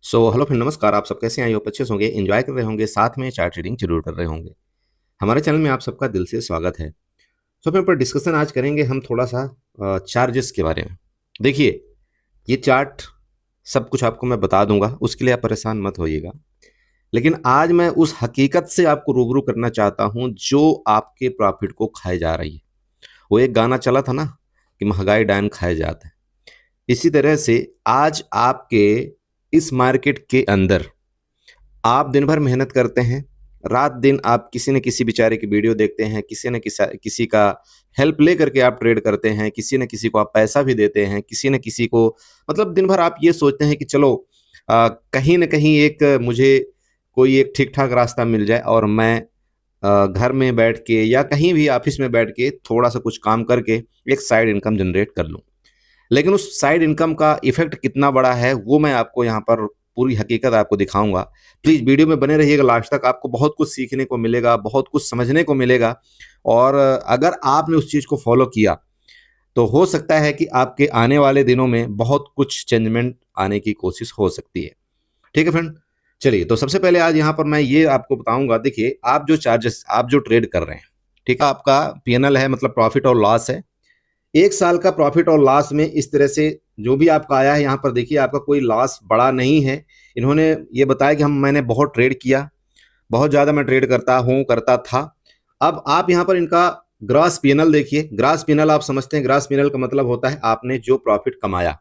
Hello friend, नमस्कार। आप सब कैसे हैं? आई होप अच्छे से होंगे, एंजॉय कर रहे होंगे, साथ में चार्ट रीडिंग जरूर कर रहे होंगे। हमारे चैनल में आप सबका दिल से स्वागत है। अपने ऊपर डिस्कशन आज करेंगे हम थोड़ा सा चार्जेस के बारे में। देखिए, ये चार्ट सब कुछ आपको मैं बता दूंगा, उसके लिए आप परेशान मत होइएगा। लेकिन आज मैं उस हकीकत से आपको रूबरू करना चाहता हूं जो आपके प्रॉफिट को खाए जा रही है। वो एक गाना चला था ना कि महंगाई डायन खाए जाते हैं। इसी तरह से आज आपके इस मार्केट के अंदर आप दिन भर मेहनत करते हैं, रात दिन आप किसी न किसी बेचारे की वीडियो देखते हैं, किसी न किसी का हेल्प ले करके आप ट्रेड करते हैं, किसी न किसी को आप पैसा भी देते हैं, किसी न किसी को मतलब दिन भर आप ये सोचते हैं कि चलो कहीं न कहीं एक मुझे कोई एक ठीक-ठाक रास्ता मिल जाए और मैं घर में बैठ के या कहीं भी ऑफ़िस में बैठ के थोड़ा-सा कुछ काम करके एक साइड इनकम जनरेट कर लूँ। लेकिन उस साइड इनकम का इफ़ेक्ट कितना बड़ा है, वो मैं आपको यहाँ पर पूरी हकीकत आपको दिखाऊँगा। प्लीज़ वीडियो में बने रहिएगा लास्ट तक, आपको बहुत कुछ सीखने को मिलेगा, बहुत कुछ समझने को मिलेगा। और अगर आपने उस चीज़ को फ़ॉलो किया, तो हो सकता है कि आपके आने वाले दिनों में बहुत कुछ चेंजमेंट आने की कोशिश हो सकती है। ठीक है फ्रेंड? चलिए, तो सबसे पहले आज यहाँ पर मैं ये आपको बताऊँगा। देखिए, आप जो ट्रेड कर रहे हैं, ठीक है? आपका पीएनएल है, मतलब प्रॉफ़िट और लॉस है। 1 साल का प्रॉफिट और लॉस में इस तरह से जो भी आपका आया है, यहाँ पर देखिए आपका कोई लॉस बड़ा नहीं है। इन्होंने ये बताया कि मैंने बहुत ट्रेड किया, बहुत ज़्यादा मैं ट्रेड करता हूँ, करता था। अब आप यहाँ पर इनका ग्रॉस पीएनएल देखिए। ग्रॉस पीएनएल आप समझते हैं, ग्रॉस पीएनएल का मतलब होता है आपने जो प्रॉफिट कमाया,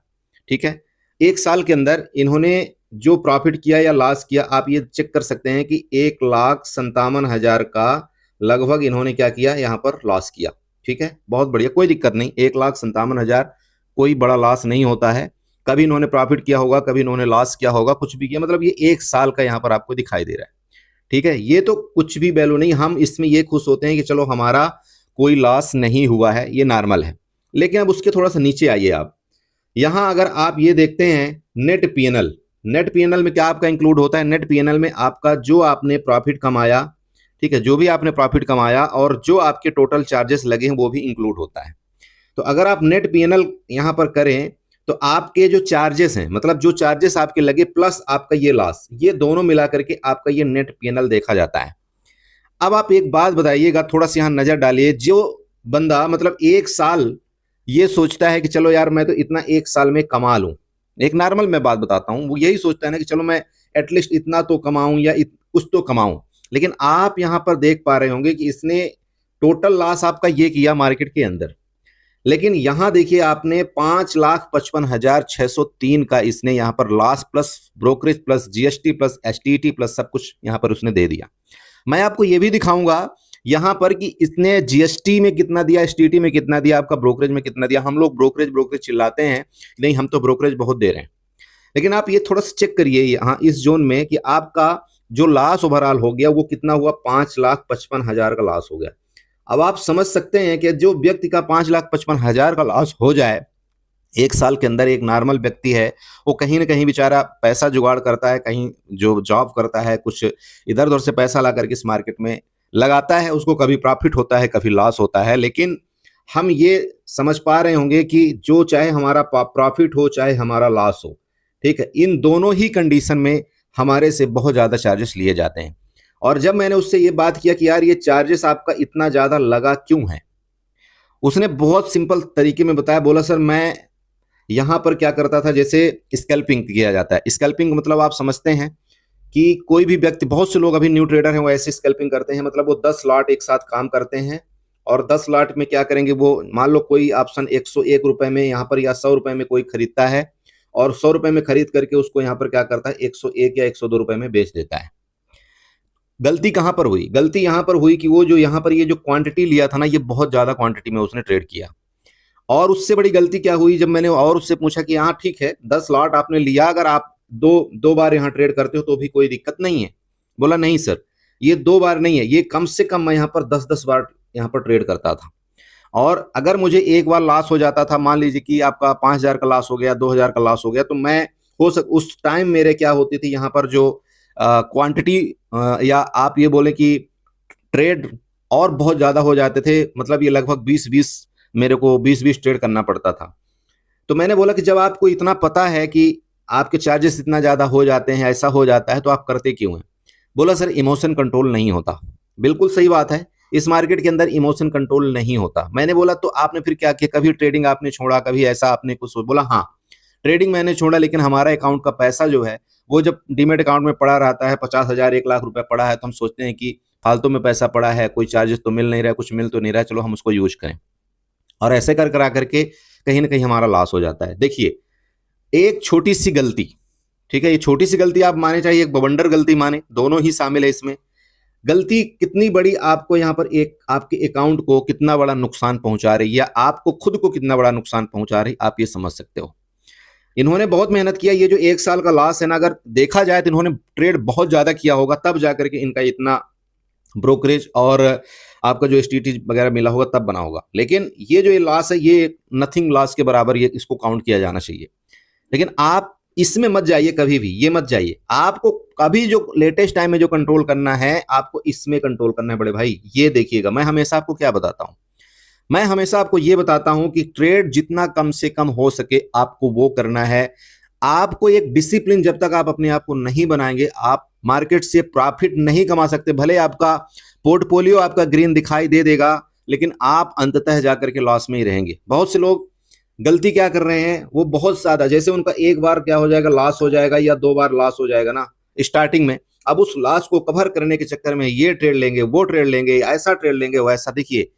ठीक है? 1 साल के अंदर इन्होंने जो प्रॉफिट किया या लॉस किया, आप ये चेक कर सकते हैं कि 1,57,000 का लगभग इन्होंने क्या किया, यहाँ पर लॉस किया। ठीक है, बहुत बढ़िया, कोई दिक्कत नहीं। 1,57,000 कोई बड़ा लॉस नहीं होता है। कभी इन्होंने प्रॉफिट किया होगा, कभी इन्होंने लॉस किया होगा, कुछ भी किया, मतलब ये 1 साल का यहाँ पर आपको दिखाई दे रहा है। ठीक है, ये तो कुछ भी वैल्यू नहीं। हम इसमें ये खुश होते हैं कि चलो हमारा कोई लॉस नहीं हुआ है, ये नॉर्मल है। लेकिन अब उसके थोड़ा सा नीचे आइए आप। यहाँ अगर आप ये देखते हैं नेट पीएनएल, नेट पीएनएल में क्या आपका इंक्लूड होता है? नेट पीएनएल में आपका जो आपने प्रॉफिट कमाया, ठीक है, जो भी आपने प्रॉफिट कमाया और जो आपके टोटल चार्जेस लगे हैं वो भी इंक्लूड होता है। तो अगर आप नेट पीएनएल यहाँ पर करें तो आपके जो चार्जेस हैं, मतलब जो चार्जेस आपके लगे प्लस आपका ये लॉस, ये दोनों मिला करके आपका ये नेट पीएनएल देखा जाता है। अब आप एक बात बताइएगा, थोड़ा सा यहाँ नजर डालिए। जो बंदा मतलब 1 साल ये सोचता है कि चलो यार मैं तो इतना 1 साल में कमा लूं, एक नॉर्मल मैं बात बताता हूं, वो यही सोचता है ना कि चलो मैं एटलीस्ट इतना तो कमाऊं या कुछ तो कमाऊं। लेकिन आप यहां पर देख पा रहे होंगे कि इसने टोटल लॉस आपका ये किया मार्केट के अंदर। लेकिन यहां देखिए आपने 5,55,603 का इसने यहां पर loss plus brokerage plus GST plus STT plus सब कुछ यहां पर उसने दे दिया। मैं आपको ये भी दिखाऊंगा यहां पर कि इसने जीएसटी में कितना दिया, एसटीटी में कितना दिया, आपका ब्रोकरेज में कितना दिया। हम लोग ब्रोकरेज ब्रोकरेज चिल्लाते हैं, नहीं हम तो ब्रोकरेज बहुत दे रहे हैं। लेकिन आप ये थोड़ा सा चेक करिए यहाँ इस जोन में कि आपका जो लॉस ओवरऑल हो गया वो कितना हुआ, 5,55,000 का लॉस हो गया। अब आप समझ सकते हैं कि जो व्यक्ति का 5,55,000 का लॉस हो जाए 1 साल के अंदर, एक नॉर्मल व्यक्ति है, वो कहीं ना कहीं बेचारा पैसा जुगाड़ करता है, कहीं जो जॉब करता है, कुछ इधर उधर से पैसा ला करके इस मार्केट में लगाता है, उसको कभी प्रॉफिट होता है, कभी लॉस होता है। लेकिन हम ये समझ पा रहे होंगे कि जो चाहे हमारा प्रॉफिट हो चाहे हमारा लॉस हो, ठीक है, इन दोनों ही कंडीशन में हमारे से बहुत ज़्यादा चार्जेस लिए जाते हैं। और जब मैंने उससे ये बात किया कि यार ये चार्जेस आपका इतना ज़्यादा लगा क्यों है, उसने बहुत सिंपल तरीके में बताया। बोला सर मैं यहाँ पर क्या करता था, जैसे स्कैल्पिंग किया जाता है। स्कैल्पिंग मतलब आप समझते हैं कि कोई भी व्यक्ति, बहुत से लोग अभी न्यू ट्रेडर हैं वो ऐसे स्कैल्पिंग करते हैं, मतलब वो 10 लॉट एक साथ काम करते हैं और 10 लॉट में क्या करेंगे, वो मान लो कोई ऑप्शन 101 रुपए में यहाँ पर या 100 रुपए में कोई खरीदता है और 100 रुपए में खरीद करके उसको यहाँ पर क्या करता है 101 या 102 रुपए में बेच देता है। गलती कहां पर हुई? गलती यहां पर हुई कि वो जो यहाँ पर ये जो क्वांटिटी लिया था ना, ये बहुत ज्यादा क्वांटिटी में उसने ट्रेड किया। और उससे बड़ी गलती क्या हुई, जब मैंने और उससे पूछा कि हाँ ठीक है 10 लॉट आपने लिया, अगर आप दो दो बार यहाँ ट्रेड करते हो तो भी कोई दिक्कत नहीं है। बोला नहीं सर, ये 2 बार नहीं है, ये कम से कम मैं यहाँ पर 10-10 बार यहाँ पर ट्रेड करता था। और अगर मुझे एक बार लॉस हो जाता था, मान लीजिए कि आपका 5,000 का लॉस हो गया, 2,000 का लॉस हो गया, तो मैं उस टाइम मेरे क्या होती थी यहाँ पर जो क्वांटिटी या आप ये बोले कि ट्रेड और बहुत ज्यादा हो जाते थे, मतलब ये लगभग 20-20, मेरे को 20-20 ट्रेड करना पड़ता था। तो मैंने बोला कि जब आपको इतना पता है कि आपके चार्जेस इतना ज़्यादा हो जाते हैं, ऐसा हो जाता है, तो आप करते क्यों हैं? बोला सर इमोशन कंट्रोल नहीं होता। बिल्कुल सही बात है, इस मार्केट के अंदर इमोशन कंट्रोल नहीं होता। मैंने बोला तो आपने फिर क्या किया? कभी ट्रेडिंग आपने छोड़ा, कभी ऐसा आपने कुछ बोला? हाँ, ट्रेडिंग मैंने छोड़ा, लेकिन हमारा अकाउंट का पैसा जो है वो जब डीमेट अकाउंट में पड़ा रहता है, 50,000 1 लाख रुपए पड़ा है, तो हम सोचते हैं कि फालतू में पैसा पड़ा है, कोई चार्जेस तो मिल नहीं रहा, कुछ मिल तो नहीं रहा, चलो हम उसको यूज करें। और ऐसे कर करा करके कहीं ना कहीं हमारा लॉस हो जाता है। देखिए, एक छोटी सी गलती, ठीक है, ये छोटी सी गलती आप माने, चाहिए एक बवंडर गलती माने, दोनों ही शामिल है इसमें। गलती कितनी बड़ी आपको यहाँ पर एक आपके अकाउंट को कितना बड़ा नुकसान पहुंचा रही है, या आपको खुद को कितना बड़ा नुकसान पहुंचा रही, आप ये समझ सकते हो। इन्होंने बहुत मेहनत किया, ये जो 1 साल का लॉस है ना, अगर देखा जाए तो इन्होंने ट्रेड बहुत ज्यादा किया होगा, तब जाकर के इनका इतना ब्रोकरेज और आपका जो एसटीटी वगैरह मिला होगा तब बना होगा। लेकिन ये जो ये लॉस है, ये नथिंग लॉस के बराबर ये इसको काउंट किया जाना चाहिए। लेकिन आप इसमें मत जाइए, कभी भी ये मत जाइए। आपको कभी जो लेटेस्ट टाइम में जो कंट्रोल करना है, आपको इसमें कंट्रोल करना है बड़े भाई। ये देखिएगा, मैं हमेशा आपको क्या बताता हूं, मैं हमेशा आपको ये बताता हूं कि ट्रेड जितना कम से कम हो सके आपको वो करना है। आपको एक डिसिप्लिन जब तक आप अपने आप को नहीं बनाएंगे, आप मार्केट से प्रॉफिट नहीं कमा सकते। भले आपका पोर्टफोलियो आपका ग्रीन दिखाई दे देगा, लेकिन आप अंततः जाकर के लॉस में ही रहेंगे। बहुत से लोग गलती क्या कर रहे हैं, वो बहुत ज्यादा, जैसे उनका एक बार क्या हो जाएगा, लॉस हो जाएगा, या 2 बार लॉस हो जाएगा ना स्टार्टिंग में, अब उस लॉस को कवर करने के चक्कर में ये ट्रेड लेंगे, वो ट्रेड लेंगे, ऐसा ट्रेड लेंगे, वैसा। देखिए,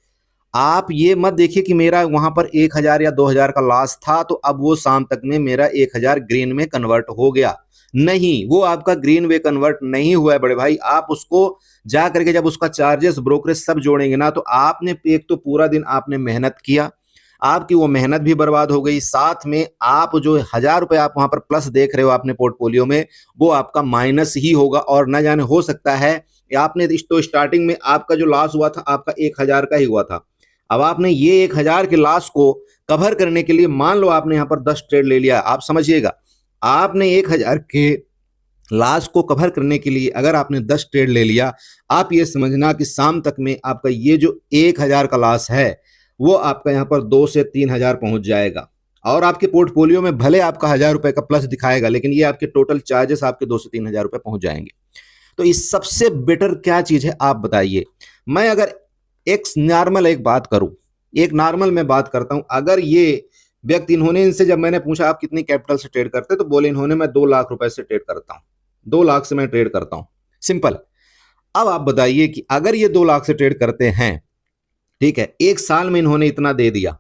आप ये मत देखिए कि मेरा वहां पर 1,000 या 2,000 का लॉस था, तो अब वो शाम तक में मेरा 1,000 ग्रीन में कन्वर्ट हो गया। नहीं, वो आपका ग्रीन में कन्वर्ट नहीं हुआ है बड़े भाई। आप उसको जा करके जब उसका चार्जेस ब्रोकरेज सब जोड़ेंगे ना, तो आपने एक तो पूरा दिन आपने मेहनत किया, आपकी वो मेहनत भी बर्बाद हो गई, साथ में आप जो 1,000 रुपए आप वहां पर प्लस देख रहे हो अपने पोर्टफोलियो में, वो आपका माइनस ही होगा। और न जाने हो सकता है आपने तो स्टार्टिंग में आपका जो लॉस हुआ था आपका 1,000 का ही हुआ था। अब आपने ये 1,000 के लॉस को कवर करने के लिए, मान लो आपने यहाँ पर 10 ट्रेड ले लिया, आप समझिएगा, आपने 1,000 के लॉस को कवर करने के लिए अगर आपने 10 ट्रेड ले लिया, आप ये समझना कि शाम तक में आपका ये जो 1,000 का लॉस है, वो आपका यहाँ पर 2 से 3,000 पहुंच जाएगा। और आपके पोर्टफोलियो में भले आपका 1,000 रुपए का प्लस दिखाएगा, लेकिन ये आपके टोटल चार्जेस आपके 2 से 3,000 रुपए पहुंच जाएंगे। तो इस सबसे बेटर क्या चीज है आप बताइए। मैं अगर एक नॉर्मल एक बात करूं, एक नॉर्मल मैं बात करता हूं, अगर ये व्यक्ति, इन्होंने, इनसे जब मैंने पूछा आप कितनी कैपिटल से ट्रेड करते, तो बोले इन्होंने मैं 2 लाख रुपए से ट्रेड करता हूं, 2 लाख से मैं ट्रेड करता हूं, सिंपल। अब आप बताइए कि अगर ये 2 लाख से ट्रेड करते हैं, ठीक है, 1 साल में इन्होंने इतना दे दिया।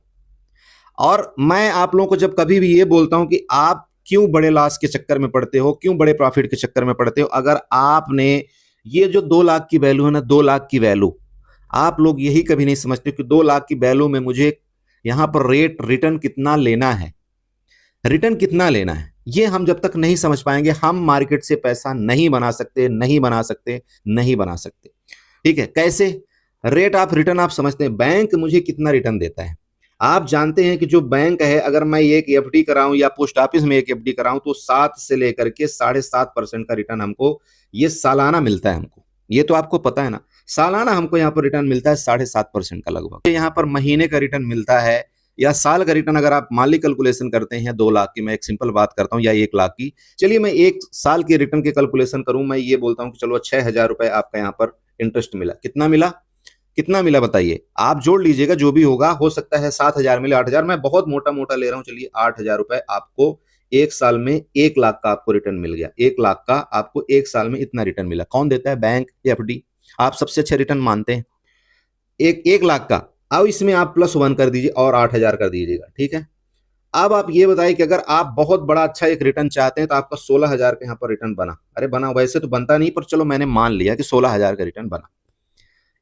और मैं आप लोगों को जब कभी भी ये बोलता हूं कि आप क्यों बड़े लॉस के चक्कर में पड़ते हो, क्यों बड़े प्रॉफिट के चक्कर में पड़ते हो, अगर आपने ये जो 2 लाख की वैल्यू है ना, 2 लाख की वैल्यू, आप लोग यही कभी नहीं समझते कि 2 लाख की वैल्यू में मुझे यहां पर रेट रिटर्न कितना लेना है, रिटर्न कितना लेना है, ये हम जब तक नहीं समझ पाएंगे, हम मार्केट से पैसा नहीं बना सकते, नहीं बना सकते, नहीं बना सकते। ठीक है, कैसे? रेट ऑफ रिटर्न आप समझते हैं, बैंक मुझे कितना रिटर्न देता है। आप जानते हैं कि जो बैंक है, अगर मैं एक एफडी कराऊं या पोस्ट ऑफिस में एक एफडी कराऊं, तो 7 से लेकर के 7.5% का रिटर्न हमको ये सालाना मिलता है हमको। ये तो आपको पता है ना, सालाना हमको यहाँ पर रिटर्न मिलता है 7.5% का लगभग। यहाँ पर महीने का रिटर्न मिलता है, या साल का रिटर्न अगर आप माली कैलकुलेशन करते हैं 2 लाख की, मैं एक सिंपल बात करता हूँ, या 1 लाख की, चलिए मैं 1 साल के रिटर्न के कैलकुलेशन करूं, मैं ये बोलता हूं कि चलो 6,000 रुपए आपका यहाँ पर इंटरेस्ट मिला। कितना मिला, कितना मिला बताइए, आप जोड़ लीजिएगा, जो भी होगा, हो सकता है 7,000 मिले, 8,000, मैं बहुत मोटा मोटा ले रहा हूं, चलिए 8,000 रुपए आपको 1 साल में 1 लाख का आपको रिटर्न मिल गया। 1 लाख का आपको 1 साल में इतना रिटर्न मिला। कौन देता है? बैंक या एफडी। आप सबसे अच्छा रिटर्न मानते हैं 1 लाख का। अब इसमें आप +1 कर दीजिए और 8,000 कर दीजिएगा, ठीक है। अब आप ये बताइए कि अगर आप बहुत बड़ा अच्छा एक रिटर्न चाहते हैं, तो आपका 16,000 का यहाँ पर रिटर्न बना। अरे बना, वैसे तो बनता नहीं, पर चलो मैंने मान लिया कि 16,000 का रिटर्न बना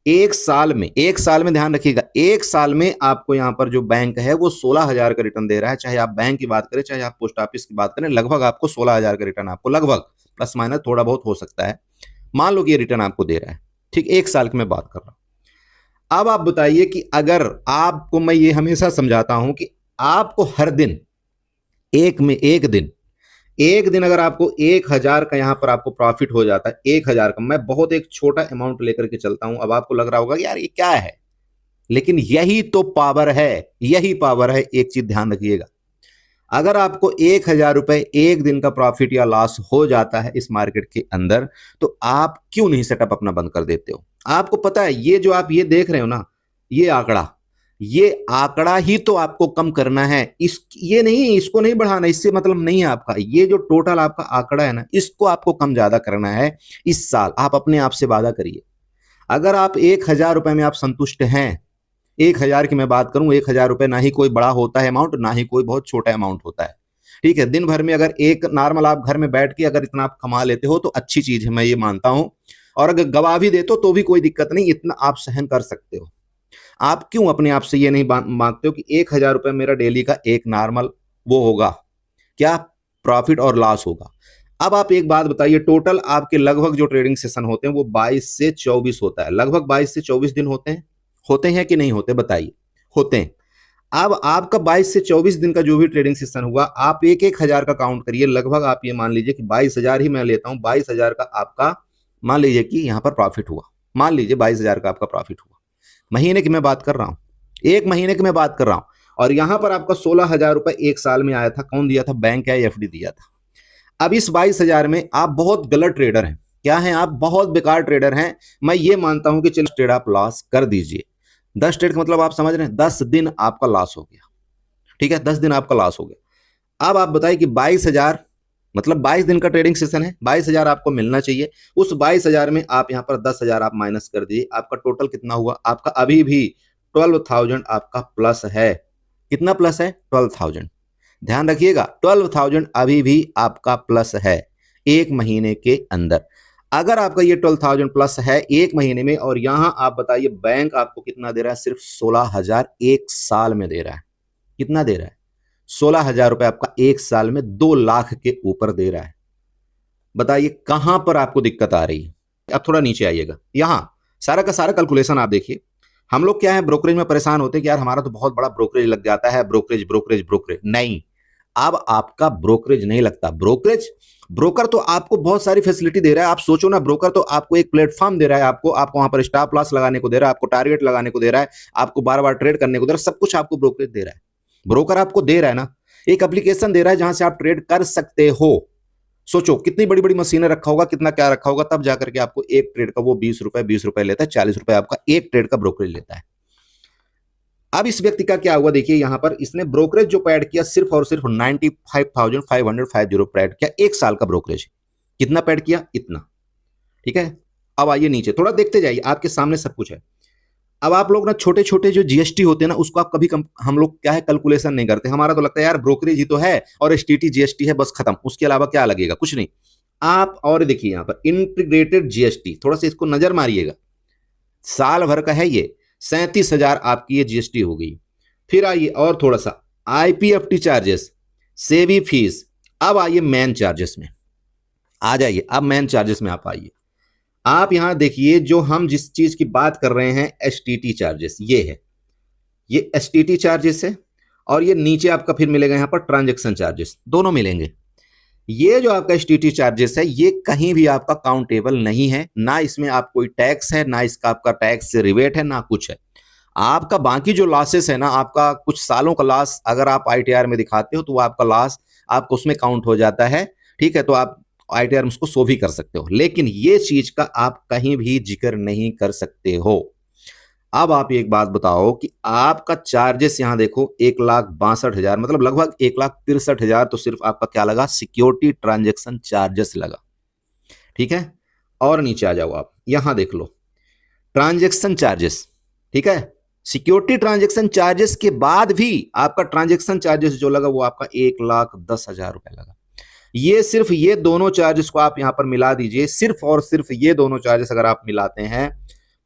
1 साल में। 1 साल में ध्यान रखिएगा, 1 साल में आपको यहाँ पर जो बैंक है वो 16,000 का रिटर्न दे रहा है। चाहे आप बैंक की बात करें, चाहे आप पोस्ट ऑफिस की बात करें, लगभग आपको 16,000 का रिटर्न, आपको लगभग, प्लस माइनस थोड़ा बहुत हो सकता है, मान लो कि ये रिटर्न आपको दे रहा है, ठीक, 1 साल की मैं बात कर रहा हूं। अब आप बताइए कि अगर आपको, मैं ये हमेशा समझाता हूं कि आपको हर दिन, एक दिन अगर आपको 1,000 का यहां पर आपको प्रॉफिट हो जाता है, 1,000 का, मैं बहुत एक छोटा अमाउंट लेकर के चलता हूं। अब आपको लग रहा होगा कि यार ये क्या है, लेकिन यही तो पावर है, यही पावर है। एक चीज ध्यान रखिएगा, अगर आपको 1,000 रुपए एक दिन का प्रॉफिट या लॉस हो जाता है इस मार्केट के अंदर, तो आप क्यों नहीं सेटअप अपना बंद कर देते हो? आपको पता है ये जो आप ये देख रहे हो ना, ये आंकड़ा, ये आंकड़ा ही तो आपको कम करना है। ये नहीं, इसको नहीं बढ़ाना, इससे मतलब नहीं है आपका। ये जो टोटल आपका आंकड़ा है ना, इसको आपको कम ज्यादा करना है इस साल। आप अपने आप से वादा करिए, अगर आप 1,000 रुपए में आप संतुष्ट हैं, 1,000 की मैं बात करूं, 1,000 रुपए ना ही कोई बड़ा होता है अमाउंट, ना ही कोई बहुत छोटा अमाउंट होता है। ठीक है, दिन भर में अगर एक नॉर्मल आप घर में बैठ के अगर इतना आप कमा लेते हो तो अच्छी चीज है, मैं ये मानता हूं। और अगर गवा भी देते हो तो भी कोई दिक्कत नहीं, इतना आप सहन कर सकते हो। आप क्यों अपने आप से ये नहीं मांगते हो कि 1,000 रुपए मेरा डेली का एक नॉर्मल वो होगा, क्या प्रॉफिट और लॉस होगा? अब आप एक बात बताइए, टोटल आपके लगभग जो ट्रेडिंग सेशन होते हैं वो 22 से 24 होता है, लगभग 22 से 24 दिन होते हैं कि नहीं होते? बताइए। होते हैं। अब आपका 22 से 24 दिन का जो भी ट्रेडिंग सेशन हुआ, आप एक एक हजार का काउंट करिए, लगभग आप ये मान लीजिए कि 22,000 ही मैं लेता हूं, 22,000 का आपका मान लीजिए कि यहां पर प्रॉफिट हुआ। मान लीजिए 22,000 का आपका प्रॉफिट हुआ, महीने की मैं बात कर रहा हूं, एक महीने की मैं बात कर रहा हूं। और यहां पर आपका 16,000 रुपए एक साल में आया था, कौन दिया था? बैंक या एफडी दिया था। अब इस 22,000 में आप बहुत गलत ट्रेडर हैं। क्या हैं आप? बहुत बेकार ट्रेडर हैं। मैं ये मानता हूं कि चलो ट्रेड आप लॉस कर दीजिए। 10 ट्रेड का मतलब आप समझ रहे हैं, 10 दिन आपका लॉस हो गया। ठीक है, 10 दिन आपका लॉस हो गया। अब आप बताइए कि 22,000 मतलब 22 दिन का ट्रेडिंग सेशन है, 22,000 आपको मिलना चाहिए। उस 22,000 में आप यहां पर 10,000 आप माइनस कर दीजिए, आपका टोटल कितना हुआ? आपका अभी भी 12,000 आपका प्लस है। कितना प्लस है? 12,000। ध्यान रखिएगा, 12,000 अभी भी आपका प्लस है एक महीने के अंदर। अगर आपका ये 12,000 प्लस है एक महीने में, और यहां आप बताइए बैंक आपको कितना दे रहा है? सिर्फ 16,000 एक साल में दे रहा है। कितना दे रहा है? 16,000 रुपए आपका एक साल में 2 लाख के ऊपर दे रहा है। बताइए कहां पर आपको दिक्कत आ रही है? अब थोड़ा नीचे आइएगा, यहां सारा का सारा कैलकुलेशन आप देखिए। हम लोग क्या है, ब्रोकरेज में परेशान होते हैं कि यार हमारा तो बहुत बड़ा ब्रोकरेज लग जाता है, ब्रोकरेज ब्रोकरेज ब्रोकरेज। नहीं, अब आपका ब्रोकरेज नहीं लगता। ब्रोकर तो आपको बहुत सारी फैसिलिटी दे रहा है। आप सोचो ना, ब्रोकर तो आपको एक प्लेटफॉर्म दे रहा है, आपको वहां पर स्टॉप लॉस लगाने को दे रहा है, आपको टारगेट लगाने को दे रहा है, आपको बार बार ट्रेड करने को दे रहा है, सब कुछ आपको ब्रोकरेज दे रहा है। ब्रोकर आपको दे रहा है ना, एक एप्लीकेशन दे रहा है जहां से आप ट्रेड कर सकते हो। सोचो कितनी बड़ी बड़ी मशीनें रखा होगा, कितना क्या रखा होगा, तब जाकर के आपको एक ट्रेड का वो 20 रुपए लेता है, 40 रुपए आपका एक ट्रेड का ब्रोकरेज लेता है। अब इस व्यक्ति का क्या हुआ देखिए, यहां पर इसने ब्रोकरेज जो पैड किया सिर्फ और सिर्फ 95,550 पैड किया एक साल का ब्रोकरेज। कितना पैड किया? इतना। ठीक है, अब आइए नीचे थोड़ा देखते जाइए, आपके सामने सब कुछ है। अब आप लोग ना छोटे छोटे जो जीएसटी होते हैं ना, उसको आप कभी हम लोग क्या है कैलकुलेशन नहीं करते। हमारा तो लगता है यार ब्रोकरेज ही तो है और एसटीटी जीएसटी है, बस खत्म, उसके अलावा क्या लगेगा? कुछ नहीं। आप और देखिए यहां पर इंटीग्रेटेड जीएसटी, थोड़ा सा इसको नजर मारिएगा, साल भर का है ये, 37,000 आपकी ये जीएसटी हो गई। फिर आइए और थोड़ा सा आईपीएफटी चार्जेस, सेवी फीस। अब आइए मेन चार्जेस में आ जाइए, अब मेन चार्जेस में आप आइए। आप यहां देखिए, जो हम जिस चीज की बात कर रहे हैं एसटीटी चार्जेस, ये है, ये एसटीटी चार्जेस है। और ये नीचे आपका फिर मिलेगा यहां पर ट्रांजैक्शन चार्जेस, दोनों मिलेंगे। ये जो आपका एसटीटी चार्जेस है, ये कहीं भी आपका काउंटेबल नहीं है, ना इसमें आप कोई टैक्स है, ना इसका आपका टैक्स से रिवेट है, ना कुछ है। आपका बाकी जो लॉसेस है ना, आपका कुछ सालों का लॉस अगर आप आईटीआर में दिखाते हो तो वो आपका लॉस आपको उसमें काउंट हो जाता है। ठीक है, तो आप आईटीआर में उसको शो भी कर सकते हो, लेकिन ये चीज का आप कहीं भी जिक्र नहीं कर सकते हो। अब आप एक बात बताओ कि आपका चार्जेस यहां देखो 1,62,000, मतलब लगभग 1,63,000, तो सिर्फ आपका क्या लगा? सिक्योरिटी ट्रांजेक्शन चार्जेस लगा। ठीक है, और नीचे आ जाओ, आप यहां देख लो ट्रांजेक्शन चार्जेस। ठीक है, सिक्योरिटी ट्रांजेक्शन चार्जेस के बाद भी आपका ट्रांजेक्शन चार्जेस जो लगा वो आपका 1,10,000 रुपए लगा। ये सिर्फ ये दोनों चार्जेस को आप यहां पर मिला दीजिए, सिर्फ और सिर्फ ये दोनों चार्जेस अगर आप मिलाते हैं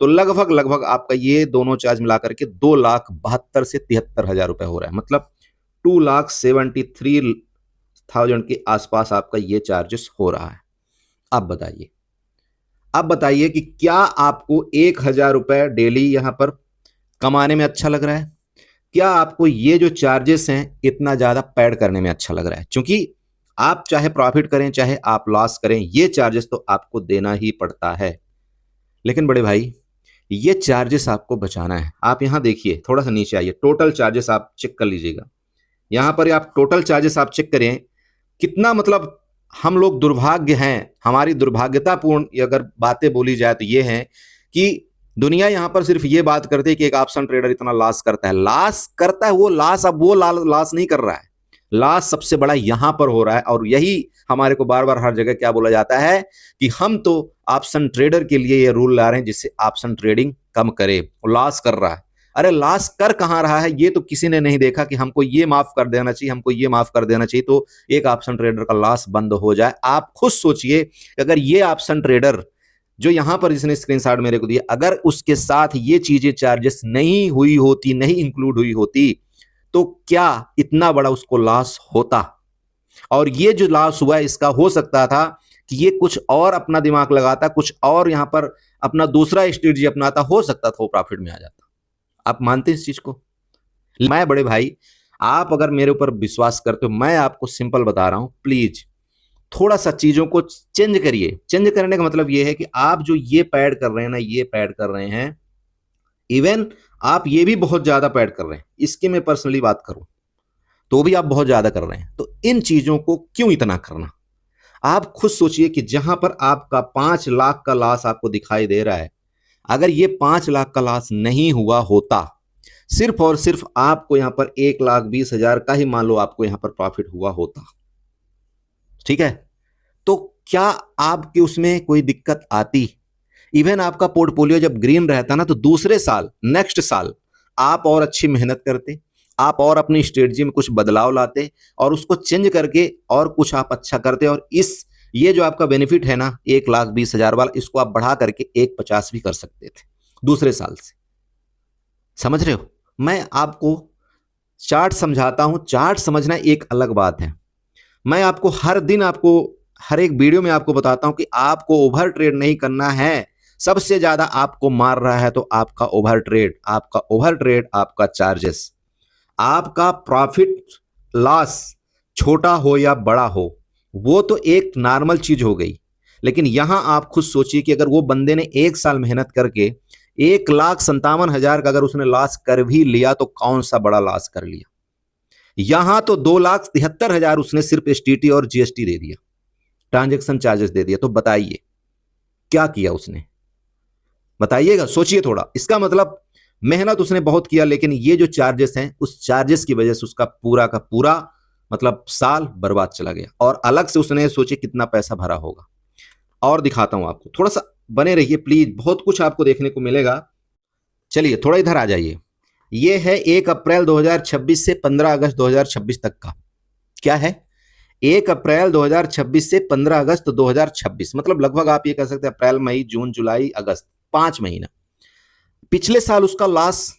तो लगभग लगभग आपका ये दोनों चार्ज मिलाकर के 2,72,000 से 73,000 रुपए हो रहा है, मतलब 2,73,000 के आसपास आपका ये चार्जेस हो रहा है। अब बताइए कि क्या आपको 1,000 रुपए डेली यहां पर कमाने में अच्छा लग रहा है? क्या आपको ये जो चार्जेस हैं इतना ज्यादा पैड करने में अच्छा लग रहा है? क्योंकि आप चाहे प्रॉफिट करें चाहे आप लॉस करें, ये चार्जेस तो आपको देना ही पड़ता है। लेकिन बड़े भाई, ये चार्जेस आपको बचाना है। आप यहां देखिए, थोड़ा सा नीचे आइए, टोटल चार्जेस आप चेक कर लीजिएगा। यहां पर आप टोटल चार्जेस आप चेक करें कितना, मतलब हम लोग दुर्भाग्य हैं, हमारी दुर्भाग्यतापूर्ण अगर बातें बोली जाए तो ये है कि दुनिया यहां पर सिर्फ ये बात करती है कि एक ऑप्शन ट्रेडर इतना लॉस करता है, लॉस करता है वो लॉस, अब वो लॉस नहीं कर रहा है, लॉस सबसे बड़ा यहां पर हो रहा है। और यही हमारे को बार बार हर जगह क्या बोला जाता है कि हम तो ऑप्शन ट्रेडर के लिए ये रूल ला रहे हैं जिससे ऑप्शन ट्रेडिंग कम करे, लॉस कर रहा है। अरे लॉस कर कहां रहा है, ये तो किसी ने नहीं देखा कि हमको ये माफ कर देना चाहिए, हमको ये माफ कर देना चाहिए तो एक ऑप्शन ट्रेडर का लॉस बंद हो जाए। आप खुद सोचिए, अगर ये ऑप्शन ट्रेडर जो यहां पर जिसने स्क्रीनशॉट मेरे को दिया, अगर उसके साथ ये चीजें चार्जेस नहीं हुई होती, नहीं इंक्लूड हुई होती, तो क्या इतना बड़ा उसको लॉस होता। और ये जो लॉस हुआ इसका हो सकता था कि ये कुछ और अपना दिमाग लगाता, कुछ और यहां पर अपना दूसरा स्ट्रेटजी अपनाता, हो सकता था वो प्रॉफिट में आ जाता। आप मानते हैं इस चीज को? मैं बड़े भाई, आप अगर मेरे ऊपर विश्वास करते हो, मैं आपको सिंपल बता रहा हूं, प्लीज थोड़ा सा चीजों को चेंज करिए। चेंज करने का मतलब ये है कि आप जो ये पैड कर रहे हैं ना, ये पैड कर रहे हैं, इवन आप ये भी बहुत ज्यादा पैड कर रहे हैं, इसकी मैं पर्सनली बात करूं तो भी आप बहुत ज्यादा कर रहे हैं। तो इन चीजों को क्यों इतना करना? आप खुद सोचिए कि जहां पर आपका 5 लाख का लॉस आपको दिखाई दे रहा है, अगर ये 5 लाख का लॉस नहीं हुआ होता, सिर्फ और सिर्फ आपको यहां पर 1,20,000 का ही मान लो आपको यहां पर प्रॉफिट हुआ होता, ठीक है, तो क्या आपके उसमें कोई दिक्कत आती? इवन आपका पोर्टफोलियो जब ग्रीन रहता ना, तो दूसरे साल, नेक्स्ट साल आप और अच्छी मेहनत करते, आप और अपनी स्ट्रेटजी में कुछ बदलाव लाते और उसको चेंज करके और कुछ आप अच्छा करते। और इस ये जो आपका बेनिफिट है ना 1,20,000 वाला, इसको आप बढ़ा करके 1,50 भी कर सकते थे दूसरे साल से। समझ रहे हो? मैं आपको चार्ट समझाता हूं, चार्ट समझना एक अलग बात है। मैं आपको हर दिन, आपको हर एक वीडियो में आपको बताता हूं कि आपको ओवर ट्रेड नहीं करना है। सबसे ज्यादा आपको मार रहा है तो आपका ओवर ट्रेड, आपका ओवर ट्रेड, आपका चार्जेस। आपका प्रॉफिट लॉस छोटा हो या बड़ा हो, वो तो एक नॉर्मल चीज हो गई, लेकिन यहां आप खुद सोचिए कि अगर वो बंदे ने 1 साल मेहनत करके 1,57,000 का अगर उसने लॉस कर भी लिया तो कौन सा बड़ा लॉस कर लिया। यहां तो 2,73,000 उसने सिर्फ एसटीटी और जीएसटी दे दिया, ट्रांजेक्शन चार्जेस दे दिया। तो बताइए क्या किया उसने? बताइएगा, सोचिए थोड़ा। इसका मतलब मेहनत उसने बहुत किया, लेकिन ये जो चार्जेस हैं, उस चार्जेस की वजह से उसका पूरा का पूरा मतलब साल बर्बाद चला गया। और अलग से उसने सोचे कितना पैसा भरा होगा। और दिखाता हूं आपको, थोड़ा सा बने रहिए प्लीज, बहुत कुछ आपको देखने को मिलेगा। चलिए थोड़ा इधर आ जाइए। ये है 1 अप्रैल 2026 से 15 अगस्त 2026 तक का। क्या है? 1 अप्रैल 2026 से 15 अगस्त 2026, मतलब लगभग आप ये कह सकते हैं अप्रैल, मई, जून, जुलाई, अगस्त, 5 महीना। पिछले साल उसका लॉस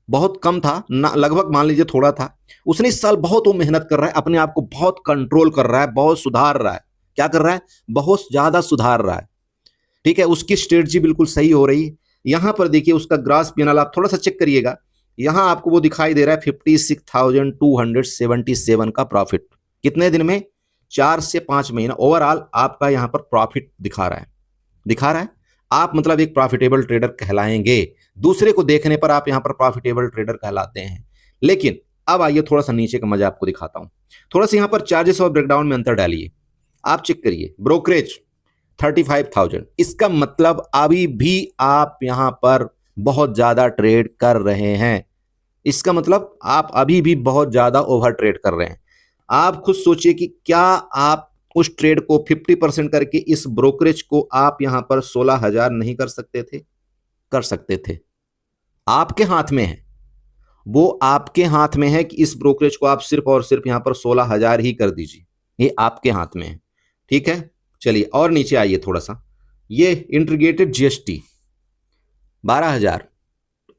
बहुत कम था ना, लगभग मान लीजिए थोड़ा था। उसने इस साल बहुत वो मेहनत कर रहा है, अपने आप को बहुत कंट्रोल कर रहा है, बहुत सुधार रहा है। क्या कर रहा है? बहुत ज्यादा सुधार रहा है, ठीक है। उसकी स्ट्रेटजी बिल्कुल सही हो रही है। यहां पर देखिए उसका ग्रास पीएनएल आप थोड़ा सा चेक करिएगा। यहां आपको वो दिखाई दे रहा है 56,277 का प्रॉफिट। कितने दिन में? 4 से 5 महीना ओवरऑल आपका यहां पर प्रॉफिट दिखा रहा है, दिखा रहा है। आप मतलब एक प्रॉफिटेबल ट्रेडर कहलाएंगे। दूसरे को देखने पर आप यहां पर प्रॉफिटेबल ट्रेडर कहलाते हैं। लेकिन अब आइए थोड़ा सा नीचे का मजा आपको दिखाता हूं। थोड़ा सा यहां पर चार्जेस और ब्रेकडाउन में अंतर डालिए, आप चेक करिए। ब्रोकरेज 35,000, इसका मतलब अभी भी आप यहां पर बहुत ज्यादा ट्रेड कर रहे हैं। इसका मतलब आप अभी भी बहुत ज्यादा ओवर ट्रेड कर रहे हैं। आप खुद सोचिए कि क्या आप उस ट्रेड को 50% करके इस ब्रोकरेज को आप यहां पर 16,000 नहीं कर सकते थे? कर सकते थे। आपके हाथ में है, वो आपके हाथ में है कि इस ब्रोकरेज को आप सिर्फ और सिर्फ यहां पर 16,000 ही कर दीजिए। ये आपके हाथ में है, ठीक है। चलिए और नीचे आइए थोड़ा सा। ये इंटीग्रेटेड जीएसटी 12,000।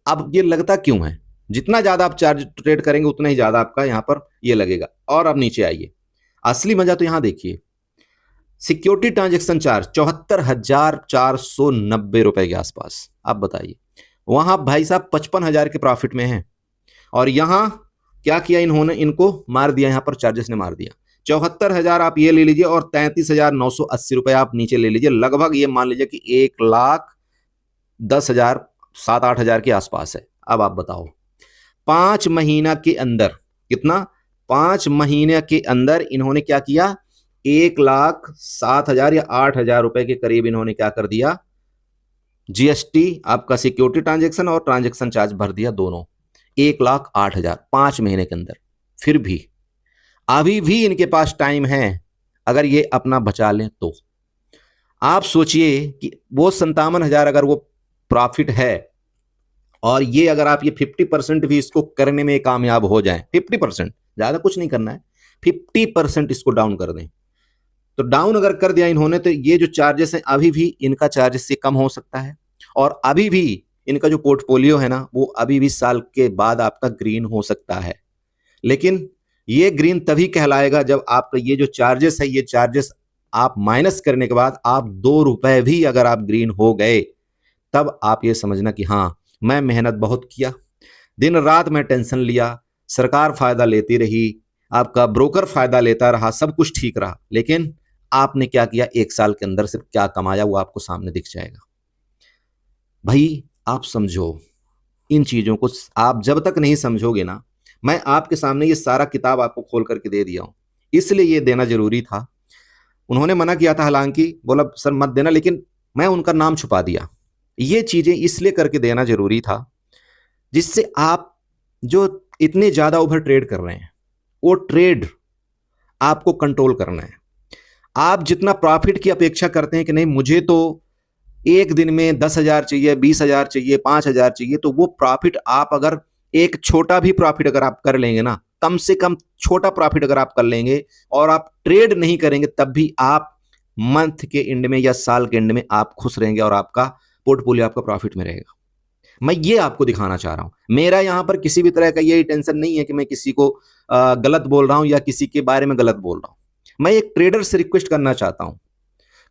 अब ये लगता क्यों है? जितना ज्यादा आप चार्ज ट्रेड करेंगे उतना ही ज्यादा आपका यहां पर ये लगेगा। और अब नीचे आइए, असली मजा तो यहां देखिए। सिक्योरिटी ट्रांजेक्शन चार्ज 74,490 रुपए के आसपास। आप बताइए, वहां भाई साहब 55,000 के प्रॉफिट में है, और यहां क्या किया इन्होंने? इनको मार दिया, यहां पर चार्जेस ने मार दिया। 74,000 आप ये ले लीजिए और 33,980 रुपए आप नीचे ले लीजिए। लगभग ये मान लीजिए कि 1,10,000, 7-8 हजार के आसपास है। अब आप बताओ 5 महीना के अंदर कितना? 5 महीने के अंदर इन्होंने क्या किया, 1,07,000 या 8,000 रुपए के करीब इन्होंने क्या कर दिया, जीएसटी, आपका सिक्योरिटी ट्रांजेक्शन और ट्रांजेक्शन चार्ज भर दिया दोनों, 1,08,000 5 महीने के अंदर। फिर भी अभी भी इनके पास टाइम है, अगर ये अपना बचा लें तो। आप सोचिए कि वो 57,000 अगर वो प्रॉफिट है, और ये अगर आप ये 50% भी इसको करने में कामयाब हो जाएं, 50%, ज्यादा कुछ नहीं करना है, 50% इसको डाउन कर दें, तो डाउन अगर कर दिया इन्होंने, तो ये जो चार्जेस हैं अभी भी इनका चार्जेस से कम हो सकता है, और अभी भी इनका जो पोर्टफोलियो है ना, वो अभी भी साल के बाद आपका ग्रीन हो सकता है। लेकिन ये ग्रीन तभी कहलाएगा जब आपका ये जो चार्जेस है, ये चार्जेस आप माइनस करने के बाद आप 2 रुपए भी अगर आप ग्रीन हो गए, तब आप ये समझना कि हाँ, मैं मेहनत बहुत किया, दिन रात मैं टेंशन लिया, सरकार फायदा लेती रही, आपका ब्रोकर फायदा लेता रहा, सब कुछ ठीक रहा, लेकिन आपने क्या किया, 1 साल के अंदर सिर्फ क्या कमाया वो आपको सामने दिख जाएगा। भाई आप समझो इन चीजों को, आप जब तक नहीं समझोगे ना, मैं आपके सामने ये सारा किताब आपको खोल करके दे दिया हूं, इसलिए ये देना जरूरी था। उन्होंने मना किया था, हालांकि बोला सर मत देना, लेकिन मैं उनका नाम छुपा दिया। ये चीजें इसलिए करके देना जरूरी था, जिससे आप जो इतने ज्यादा ओवर ट्रेड कर रहे हैं, वो ट्रेड आपको कंट्रोल करना है। आप जितना प्रॉफिट की अपेक्षा करते हैं कि नहीं मुझे तो एक दिन में 10,000 चाहिए, 20,000 चाहिए, 5,000 चाहिए, तो वो प्रॉफिट आप अगर एक छोटा भी प्रॉफिट अगर आप कर लेंगे ना, कम से कम छोटा प्रॉफिट अगर आप कर लेंगे और आप ट्रेड नहीं करेंगे, तब भी आप मंथ के एंड में या साल के एंड में आप खुश रहेंगे और आपका पोर्टफोलियो आपका प्रॉफिट में रहेगा। मैं ये आपको दिखाना चाह रहा हूं। मेरा यहां पर किसी भी तरह का ये टेंशन नहीं है कि मैं किसी को गलत बोल रहा हूं या किसी के बारे में गलत बोल रहा हूं। मैं एक ट्रेडर से रिक्वेस्ट करना चाहता हूं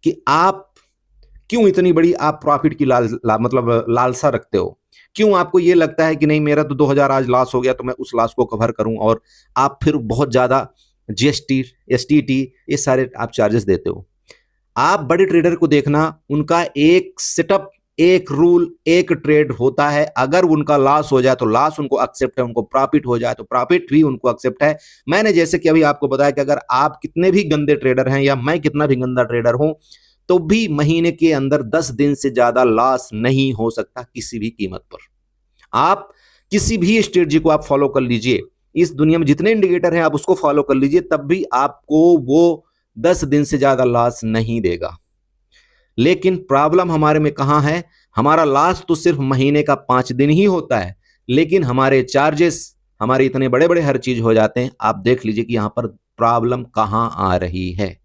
कि आप क्यों इतनी बड़ी आप प्रॉफिट की मतलब लालसा रखते हो? क्यों आपको ये लगता है कि नहीं मेरा तो 2,000 आज लॉस हो गया तो मैं उस लॉस को कवर करूं, और आप फिर बहुत ज्यादा जीएसटी, एसटीटी, ये सारे आप चार्जेस देते हो। आप बड़े ट्रेडर को देखना, उनका एक सेटअप, एक रूल, एक ट्रेड होता है। अगर उनका लॉस हो जाए तो लॉस उनको एक्सेप्ट है, उनको प्रॉफिट हो जाए तो प्रॉफिट भी उनको एक्सेप्ट है। मैंने जैसे कि अभी आपको बताया कि अगर आप कितने भी गंदे ट्रेडर हैं या मैं कितना भी गंदा ट्रेडर हूं, तो भी महीने के अंदर 10 दिन से ज्यादा लॉस नहीं हो सकता किसी भी कीमत पर। आप किसी भी स्ट्रेटजी को आप फॉलो कर लीजिए, इस दुनिया में जितने इंडिकेटर हैं आप उसको फॉलो कर लीजिए, तब भी आपको वो 10 दिन से ज्यादा लॉस नहीं देगा। लेकिन प्रॉब्लम हमारे में कहां है? हमारा लॉस तो सिर्फ महीने का 5 दिन ही होता है, लेकिन हमारे चार्जेस हमारे इतने बड़े बड़े हर चीज हो जाते हैं। आप देख लीजिए कि यहां पर प्रॉब्लम कहां आ रही है,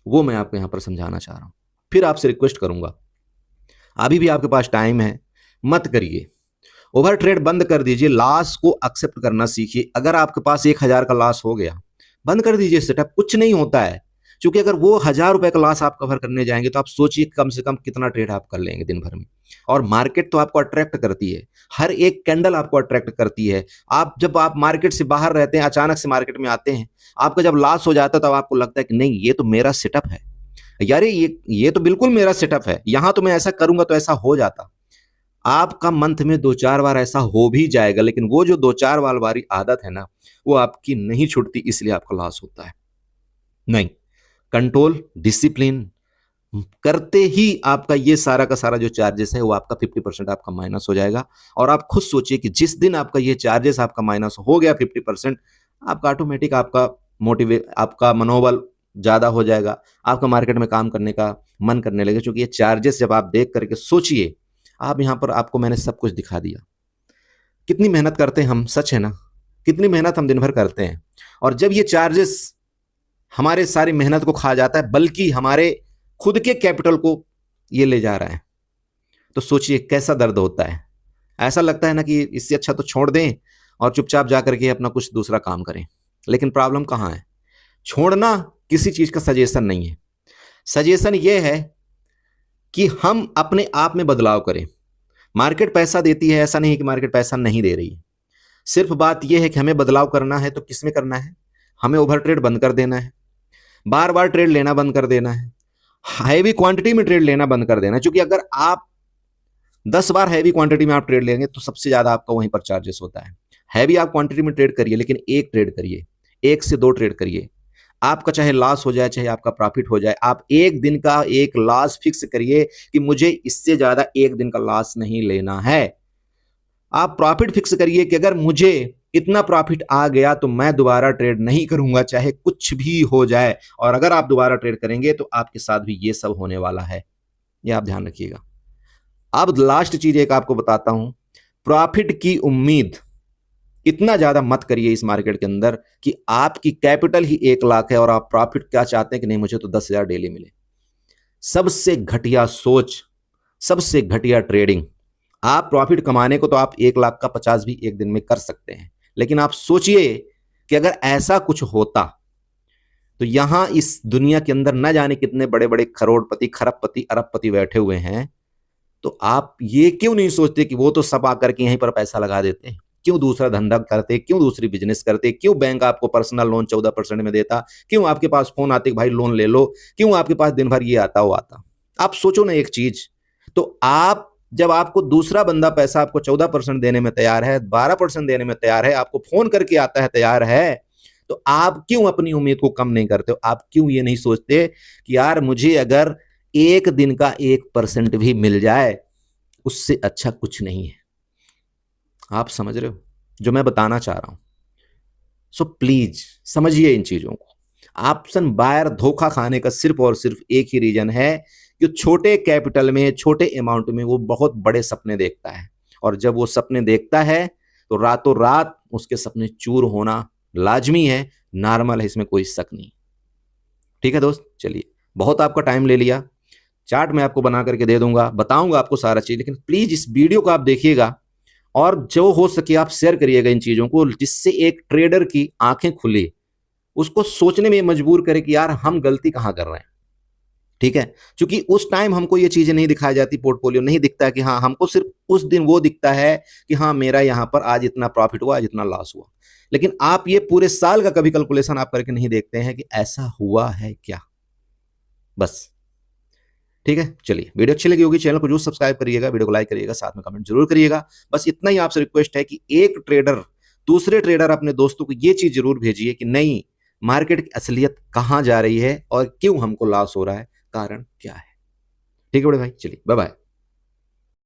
वो मैं आपको यहां पर समझाना चाह रहा हूं। फिर आपसे रिक्वेस्ट करूंगा, अभी भी आपके पास टाइम है, मत करिए, ओवर ट्रेड बंद कर दीजिए, लॉस को एक्सेप्ट करना सीखिए। अगर आपके पास 1,000 का लॉस हो गया, बंद कर दीजिए सेटअप, कुछ नहीं होता है। क्योंकि अगर वो 1,000 रुपए का लॉस आप कवर करने जाएंगे तो आप सोचिए कम से कम कितना ट्रेड आप कर लेंगे दिन भर में। और मार्केट तो आपको अट्रैक्ट करती है, हर एक कैंडल आपको अट्रैक्ट करती है। आप जब आप मार्केट से बाहर रहते हैं, अचानक से मार्केट में आते हैं, आपका जब लॉस हो जाता है तब आपको लगता है कि नहीं ये तो मेरा सेटअप है यार, ये तो बिल्कुल मेरा सेटअप है, यहां तो मैं ऐसा करूंगा तो ऐसा हो जाता। आपका मंथ में 2-4 बार ऐसा हो भी जाएगा, लेकिन वो जो 2-4 बार वाली आदत है ना, वो आपकी नहीं छूटती, इसलिए आपका लॉस होता है। नहीं, कंट्रोल, डिसिप्लिन करते ही आपका ये सारा का सारा जो चार्जेस है वो आपका 50% आपका माइनस हो जाएगा। और आप खुद सोचिए कि जिस दिन आपका ये चार्जेस आपका माइनस हो गया 50%, आपका ऑटोमेटिक आपका मनोबल ज्यादा हो जाएगा, आपका मार्केट में काम करने का मन करने लगेगा। क्योंकि ये चार्जेस जब आप देख करके सोचिए, आप यहां पर आपको मैंने सब कुछ दिखा दिया, कितनी मेहनत करते हैं हम, सच है ना, कितनी मेहनत हम दिन भर करते हैं, और जब ये चार्जेस हमारे सारी मेहनत को खा जाता है, बल्कि हमारे खुद के कैपिटल को ये ले जा रहा है, तो सोचिए कैसा दर्द होता है। ऐसा लगता है ना कि इससे अच्छा तो छोड़ दें और चुपचाप जाकर के अपना कुछ दूसरा काम करें। लेकिन प्रॉब्लम कहां है? छोड़ना किसी चीज का सजेशन नहीं है। सजेशन ये है कि हम अपने आप में बदलाव करें। मार्केट पैसा देती है, ऐसा नहीं है कि मार्केट पैसा नहीं दे रही है। सिर्फ बात यह है कि हमें बदलाव करना है, तो किसमें करना है? हमें ओवर ट्रेड बंद कर देना है, बार बार ट्रेड लेना बंद कर देना है, हैवी क्वांटिटी में ट्रेड लेना बंद कर देना है। क्योंकि अगर आप 10 बार हैवी क्वांटिटी में आप ट्रेड लेंगे तो सबसे ज्यादा आपका वहीं पर चार्जेस होता है। हैवी आप क्वांटिटी में ट्रेड करिए, लेकिन एक ट्रेड करिए, 1 से 2 ट्रेड करिए। आपका चाहे लॉस हो जाए, चाहे आपका प्रॉफिट हो जाए, आप एक दिन का एक लॉस फिक्स करिए कि मुझे इससे ज्यादा एक दिन का लॉस नहीं लेना है। आप प्रॉफिट फिक्स करिए कि अगर मुझे इतना प्रॉफिट आ गया तो मैं दोबारा ट्रेड नहीं करूंगा, चाहे कुछ भी हो जाए। और अगर आप दोबारा ट्रेड करेंगे तो आपके साथ भी ये सब होने वाला है, ये आप ध्यान रखिएगा। अब लास्ट चीज एक आपको बताता हूं, प्रॉफिट की उम्मीद इतना ज्यादा मत करिए इस मार्केट के अंदर कि आपकी कैपिटल ही 1 लाख है और आप प्रॉफिट क्या चाहते हैं कि नहीं मुझे तो 10,000 डेली मिले। सबसे घटिया सोच, सबसे घटिया ट्रेडिंग। आप प्रॉफिट कमाने को तो आप 1 लाख का 50 भी एक दिन में कर सकते हैं, लेकिन आप सोचिए कि अगर ऐसा कुछ होता तो यहां इस दुनिया के अंदर न जाने कितने बड़े बड़े करोड़पति, खरबपति, अरबपति बैठे हुए हैं। तो आप ये क्यों नहीं सोचते कि वो तो सब आकर के यहीं पर पैसा लगा देते हैं? क्यों दूसरा धंधा करते, क्यों दूसरी बिजनेस करते, क्यों बैंक आपको पर्सनल लोन 14% में देता, क्यों आपके पास फोन आते भाई लोन ले लो, क्यों आपके पास दिन भर ये आता वो आता। आप सोचो ना एक चीज, तो आप जब आपको दूसरा बंदा पैसा आपको 14% देने में तैयार है, 12% देने में तैयार है, आपको फोन करके आता है तैयार है, तो आप क्यों अपनी उम्मीद को कम नहीं करते हो? आप क्यों ये नहीं सोचते कि यार मुझे अगर एक दिन का 1% भी मिल जाए उससे अच्छा कुछ नहीं है। आप समझ रहे हो जो मैं बताना चाह रहा हूं? सो प्लीज समझिए इन चीजों को। ऑप्शन बायर धोखा खाने का सिर्फ और सिर्फ एक ही रीजन है कि छोटे कैपिटल में, छोटे अमाउंट में वो बहुत बड़े सपने देखता है, और जब वो सपने देखता है तो रातों रात उसके सपने चूर होना लाजमी है, नॉर्मल है, इसमें कोई शक नहीं। ठीक है दोस्त, चलिए बहुत आपका टाइम ले लिया। चार्ट मैं आपको बना करके दे दूंगा, बताऊंगा आपको सारा चीज, लेकिन प्लीज इस वीडियो को आप देखिएगा और जो हो सके आप शेयर करिएगा इन चीजों को, जिससे एक ट्रेडर की आंखें खुली, उसको सोचने में मजबूर करे कि यार हम गलती कहां कर रहे हैं। ठीक है, क्योंकि उस टाइम हमको ये चीजें नहीं दिखाई जाती, पोर्टफोलियो नहीं दिखता कि हाँ, हमको सिर्फ उस दिन वो दिखता है कि हाँ मेरा यहां पर आज इतना प्रॉफिट हुआ, आज इतना लॉस हुआ, लेकिन आप ये पूरे साल का कभी कैलकुलेशन आप करके नहीं देखते हैं कि ऐसा हुआ है क्या। बस ठीक है, चलिए वीडियो अच्छी लगी होगी, चैनल को जरूर सब्सक्राइब करिएगा, वीडियो को लाइक करिएगा, साथ में कमेंट जरूर करिएगा। बस इतना ही आपसे रिक्वेस्ट है कि एक ट्रेडर दूसरे ट्रेडर अपने दोस्तों को ये चीज जरूर भेजिए कि नहीं, मार्केट की असलियत कहां जा रही है और क्यों हमको लॉस हो रहा है, कारण क्या है। ठीक है बड़े भाई, चलिए बाय बाय।